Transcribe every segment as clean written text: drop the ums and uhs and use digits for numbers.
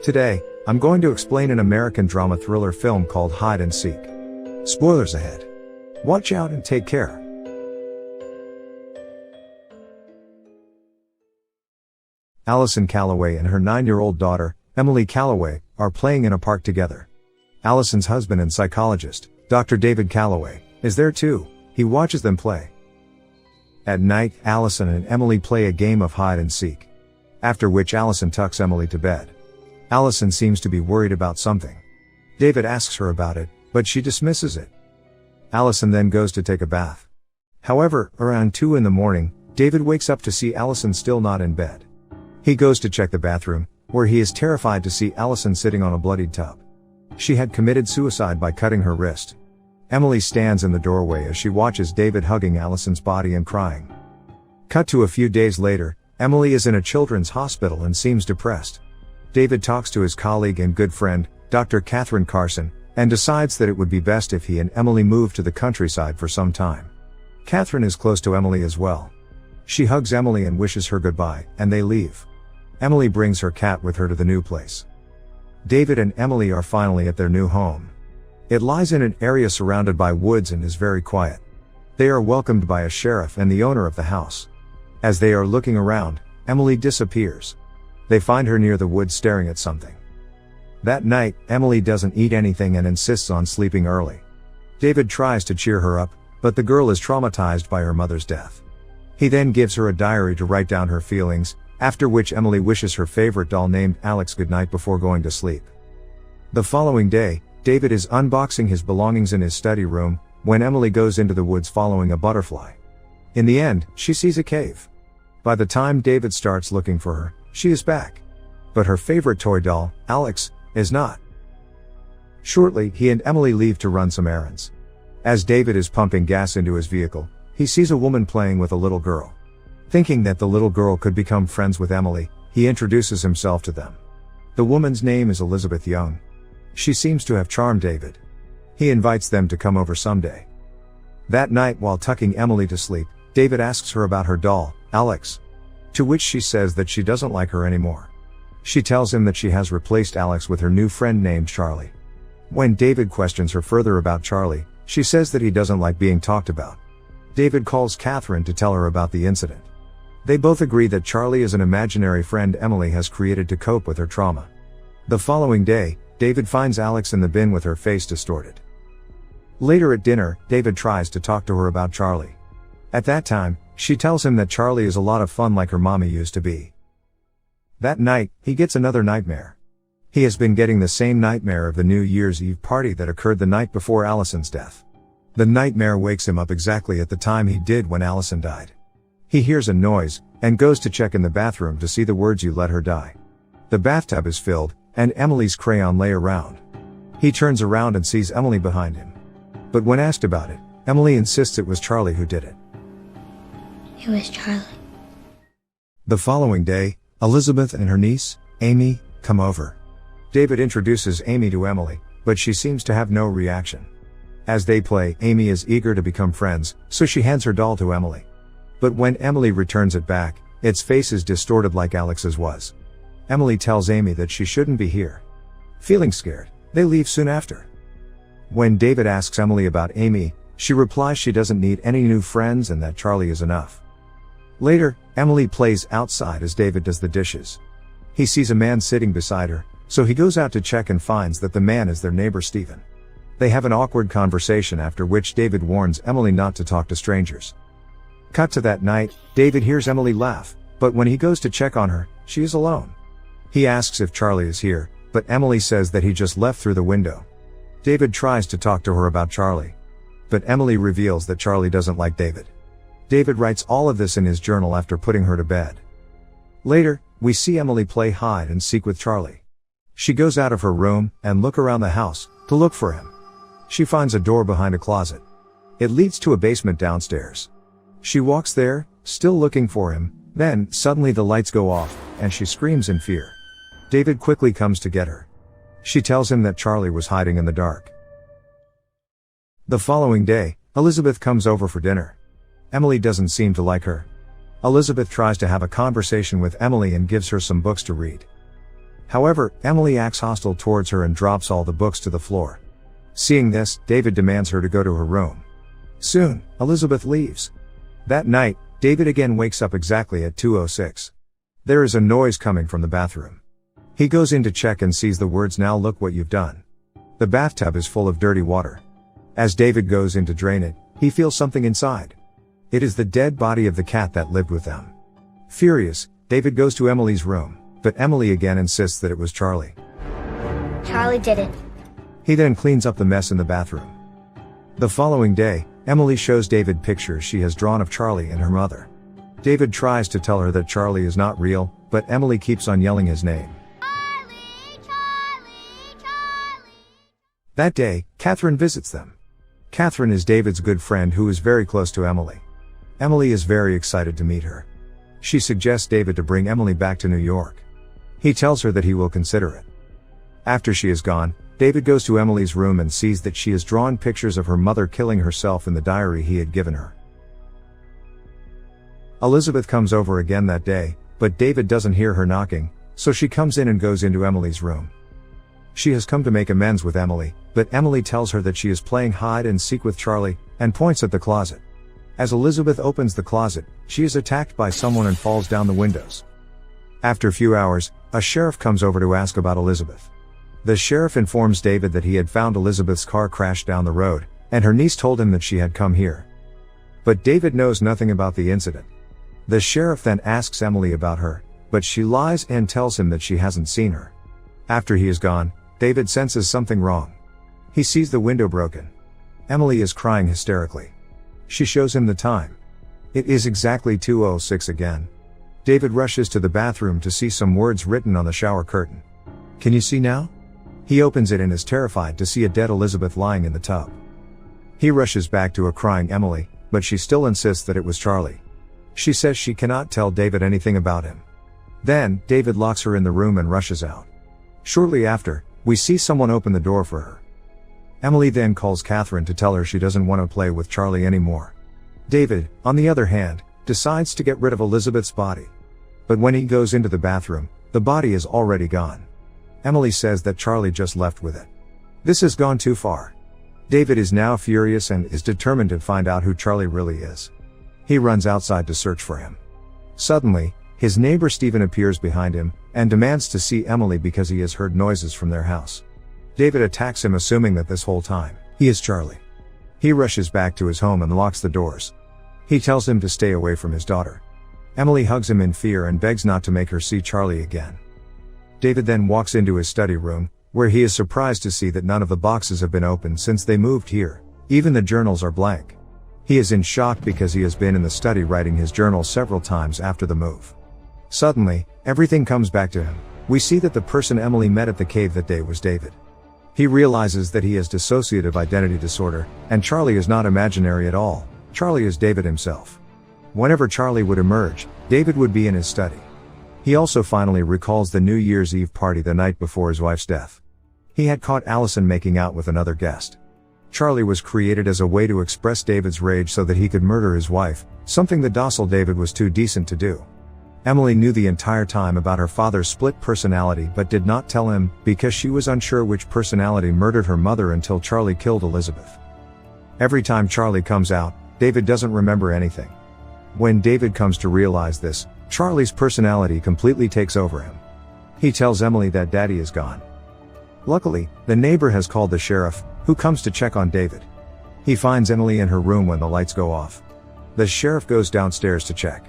Today, I'm going to explain an American drama thriller film called Hide and Seek. Spoilers ahead. Watch out and take care. Allison Callaway and her 9-year-old daughter, Emily Callaway, are playing in a park together. Allison's husband and psychologist, Dr. David Callaway, is there too. He watches them play. At night, Allison and Emily play a game of hide and seek. After which Allison tucks Emily to bed. Allison seems to be worried about something. David asks her about it, but she dismisses it. Allison then goes to take a bath. However, around 2 in the morning, David wakes up to see Allison still not in bed. He goes to check the bathroom, where he is terrified to see Allison sitting on a bloodied tub. She had committed suicide by cutting her wrist. Emily stands in the doorway as she watches David hugging Allison's body and crying. Cut to a few days later, Emily is in a children's hospital and seems depressed. David talks to his colleague and good friend, Dr. Catherine Carson, and decides that it would be best if he and Emily move to the countryside for some time. Catherine is close to Emily as well. She hugs Emily and wishes her goodbye, and they leave. Emily brings her cat with her to the new place. David and Emily are finally at their new home. It lies in an area surrounded by woods and is very quiet. They are welcomed by a sheriff and the owner of the house. As they are looking around, Emily disappears. They find her near the woods staring at something. That night, Emily doesn't eat anything and insists on sleeping early. David tries to cheer her up, but the girl is traumatized by her mother's death. He then gives her a diary to write down her feelings, after which Emily wishes her favorite doll named Alex goodnight before going to sleep. The following day, David is unboxing his belongings in his study room, when Emily goes into the woods following a butterfly. In the end, she sees a cave. By the time David starts looking for her, she is back. But her favorite toy doll, Alex, is not. Shortly, he and Emily leave to run some errands. As David is pumping gas into his vehicle, he sees a woman playing with a little girl. Thinking that the little girl could become friends with Emily, he introduces himself to them. The woman's name is Elisabeth Shue. She seems to have charmed David. He invites them to come over someday. That night, while tucking Emily to sleep, David asks her about her doll, Alex. To which she says that she doesn't like her anymore. She tells him that she has replaced Alex with her new friend named Charlie. When David questions her further about Charlie, she says that he doesn't like being talked about. David calls Catherine to tell her about the incident. They both agree that Charlie is an imaginary friend Emily has created to cope with her trauma. The following day, David finds Alex in the bin with her face distorted. Later at dinner, David tries to talk to her about Charlie. At that time, she tells him that Charlie is a lot of fun like her mommy used to be. That night, he gets another nightmare. He has been getting the same nightmare of the New Year's Eve party that occurred the night before Allison's death. The nightmare wakes him up exactly at the time he did when Allison died. He hears a noise, and goes to check in the bathroom to see the words "You let her die." The bathtub is filled, and Emily's crayon lay around. He turns around and sees Emily behind him. But when asked about it, Emily insists it was Charlie who did it. It was Charlie. The following day, Elisabeth and her niece, Amy, come over. David introduces Amy to Emily, but she seems to have no reaction. As they play, Amy is eager to become friends, so she hands her doll to Emily. But when Emily returns it back, its face is distorted like Alex's was. Emily tells Amy that she shouldn't be here. Feeling scared, they leave soon after. When David asks Emily about Amy, she replies she doesn't need any new friends and that Charlie is enough. Later, Emily plays outside as David does the dishes. He sees a man sitting beside her, so he goes out to check and finds that the man is their neighbor Stephen. They have an awkward conversation after which David warns Emily not to talk to strangers. Cut to that night, David hears Emily laugh, but when he goes to check on her, she is alone. He asks if Charlie is here, but Emily says that he just left through the window. David tries to talk to her about Charlie. But Emily reveals that Charlie doesn't like David. David writes all of this in his journal after putting her to bed. Later, we see Emily play hide and seek with Charlie. She goes out of her room and look around the house to look for him. She finds a door behind a closet. It leads to a basement downstairs. She walks there, still looking for him, then suddenly the lights go off, and she screams in fear. David quickly comes to get her. She tells him that Charlie was hiding in the dark. The following day, Elisabeth comes over for dinner. Emily doesn't seem to like her. Elisabeth tries to have a conversation with Emily and gives her some books to read. However, Emily acts hostile towards her and drops all the books to the floor. Seeing this, David demands her to go to her room. Soon, Elisabeth leaves. That night, David again wakes up exactly at 2:06. There is a noise coming from the bathroom. He goes in to check and sees the words, "Now look what you've done." The bathtub is full of dirty water. As David goes in to drain it, he feels something inside. It is the dead body of the cat that lived with them. Furious, David goes to Emily's room, but Emily again insists that it was Charlie. Charlie did it. He then cleans up the mess in the bathroom. The following day, Emily shows David pictures she has drawn of Charlie and her mother. David tries to tell her that Charlie is not real, but Emily keeps on yelling his name. Charlie, Charlie, Charlie. That day, Catherine visits them. Catherine is David's good friend who is very close to Emily. Emily is very excited to meet her. She suggests David to bring Emily back to New York. He tells her that he will consider it. After she is gone, David goes to Emily's room and sees that she has drawn pictures of her mother killing herself in the diary he had given her. Elisabeth comes over again that day, but David doesn't hear her knocking, so she comes in and goes into Emily's room. She has come to make amends with Emily, but Emily tells her that she is playing hide and seek with Charlie, and points at the closet. As Elisabeth opens the closet, she is attacked by someone and falls down the windows. After a few hours, a sheriff comes over to ask about Elisabeth. The sheriff informs David that he had found Elisabeth's car crashed down the road, and her niece told him that she had come here. But David knows nothing about the incident. The sheriff then asks Emily about her, but she lies and tells him that she hasn't seen her. After he is gone, David senses something wrong. He sees the window broken. Emily is crying hysterically. She shows him the time. It is exactly 2:06 again. David rushes to the bathroom to see some words written on the shower curtain. "Can you see now?" He opens it and is terrified to see a dead Elisabeth lying in the tub. He rushes back to a crying Emily, but she still insists that it was Charlie. She says she cannot tell David anything about him. Then, David locks her in the room and rushes out. Shortly after, we see someone open the door for her. Emily then calls Catherine to tell her she doesn't want to play with Charlie anymore. David, on the other hand, decides to get rid of Elisabeth's body. But when he goes into the bathroom, the body is already gone. Emily says that Charlie just left with it. This has gone too far. David is now furious and is determined to find out who Charlie really is. He runs outside to search for him. Suddenly, his neighbor Stephen appears behind him, and demands to see Emily because he has heard noises from their house. David attacks him, assuming that this whole time, he is Charlie. He rushes back to his home and locks the doors. He tells him to stay away from his daughter. Emily hugs him in fear and begs not to make her see Charlie again. David then walks into his study room, where he is surprised to see that none of the boxes have been opened since they moved here. Even the journals are blank. He is in shock because he has been in the study writing his journal several times after the move. Suddenly, everything comes back to him. We see that the person Emily met at the cave that day was David. He realizes that he has dissociative identity disorder, and Charlie is not imaginary at all. Charlie is David himself. Whenever Charlie would emerge, David would be in his study. He also finally recalls the New Year's Eve party the night before his wife's death. He had caught Allison making out with another guest. Charlie was created as a way to express David's rage so that he could murder his wife, something the docile David was too decent to do. Emily knew the entire time about her father's split personality but did not tell him, because she was unsure which personality murdered her mother until Charlie killed Elisabeth. Every time Charlie comes out, David doesn't remember anything. When David comes to realize this, Charlie's personality completely takes over him. He tells Emily that Daddy is gone. Luckily, the neighbor has called the sheriff, who comes to check on David. He finds Emily in her room when the lights go off. The sheriff goes downstairs to check.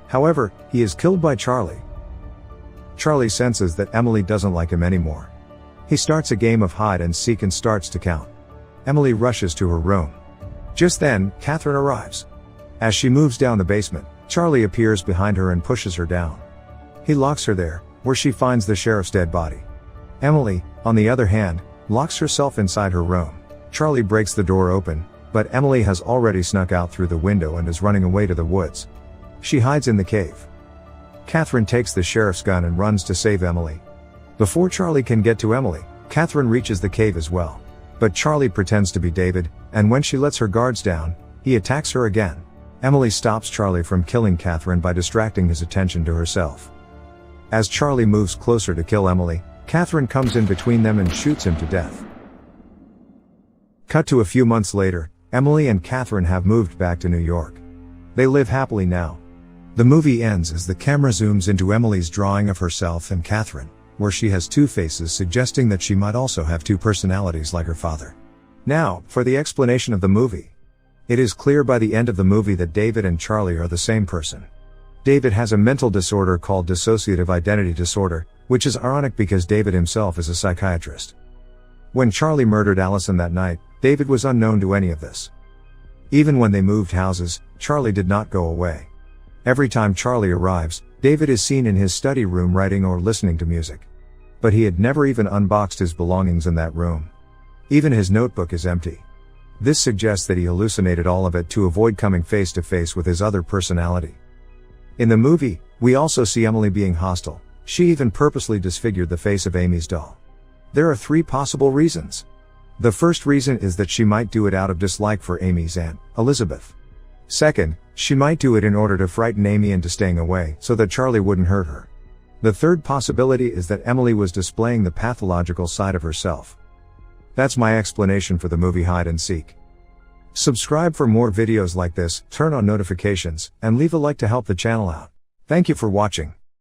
However, he is killed by Charlie. Charlie senses that Emily doesn't like him anymore. He starts a game of hide and seek and starts to count. Emily rushes to her room. Just then, Catherine arrives. As she moves down the basement, Charlie appears behind her and pushes her down. He locks her there, where she finds the sheriff's dead body. Emily, on the other hand, locks herself inside her room. Charlie breaks the door open, but Emily has already snuck out through the window and is running away to the woods. She hides in the cave. Catherine takes the sheriff's gun and runs to save Emily. Before Charlie can get to Emily, Catherine reaches the cave as well. But Charlie pretends to be David, and when she lets her guards down, he attacks her again. Emily stops Charlie from killing Catherine by distracting his attention to herself. As Charlie moves closer to kill Emily, Catherine comes in between them and shoots him to death. Cut to a few months later, Emily and Catherine have moved back to New York. They live happily now. The movie ends as the camera zooms into Emily's drawing of herself and Catherine, where she has two faces, suggesting that she might also have two personalities like her father. Now, for the explanation of the movie. It is clear by the end of the movie that David and Charlie are the same person. David has a mental disorder called dissociative identity disorder, which is ironic because David himself is a psychiatrist. When Charlie murdered Allison that night, David was unknown to any of this. Even when they moved houses, Charlie did not go away. Every time Charlie arrives, David is seen in his study room writing or listening to music. But he had never even unboxed his belongings in that room. Even his notebook is empty. This suggests that he hallucinated all of it to avoid coming face to face with his other personality. In the movie, we also see Emily being hostile. She even purposely disfigured the face of Amy's doll. There are three possible reasons. The first reason is that she might do it out of dislike for Amy's aunt, Elisabeth. Second, she might do it in order to frighten Amy into staying away, so that Charlie wouldn't hurt her. The third possibility is that Emily was displaying the pathological side of herself. That's my explanation for the movie Hide and Seek. Subscribe for more videos like this, turn on notifications, and leave a like to help the channel out. Thank you for watching.